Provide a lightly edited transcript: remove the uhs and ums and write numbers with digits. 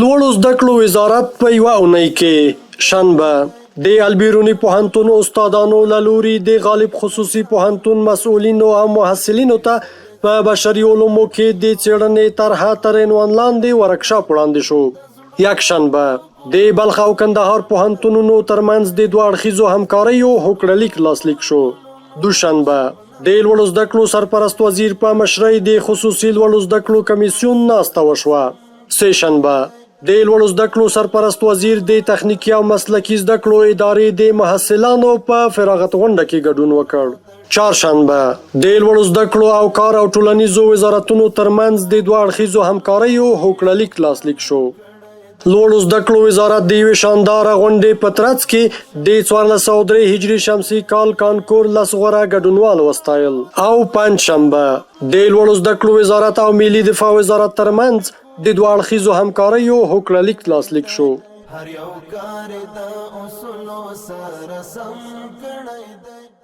لوړو زده کړو وزارت په یوه اونۍ کې شنبه د البیروني پوهنتون استادانو له لوري د غالب خصوصي پوهنتون مسؤلینو او محصلینو ته په بشري علومو کې د څېړنې طرحه تر عنوان لاندې ورکشاپ وړاندې شو. یکشنبه د بلخ او کندهار پوهنتونونو ترمنځ د دوه اړخیزو همکاریو هوکړلیک لاسلیک شو. دوشنبه د لوړو زده کړو سرپرست وزیر په مشرۍ د خصوصي لوړو زده کړو کمیسیون ناسته وشوه. سه شنبه د لوړو زده کړو سرپرست وزیر د تخنیکي او مسلکي زده کړو ادارې د محصلانو په فراغت غونډه کې ګډون وکړ. چهارشنبه د لوړو زده کړو او کار او ټولنیزو وزارتونو ترمنځ د دوه اړخیزو همکاریو هوکړلیک لاسلیک شو. لوړو زده کړو وزارت د یوې شانداره غونډې په ترڅ کې د 1403 هجري شمسي کال کانکور لس غوره ګډونوال وستایل. او پنجشنبه د لوړو زده کړو وزارت او ملي دفاع وزارت ترمنځ د دوه اړخیزو همکاریو هوکړلیک لاسلیک شو. هر یو کار د اصولو سره سم کړی دی.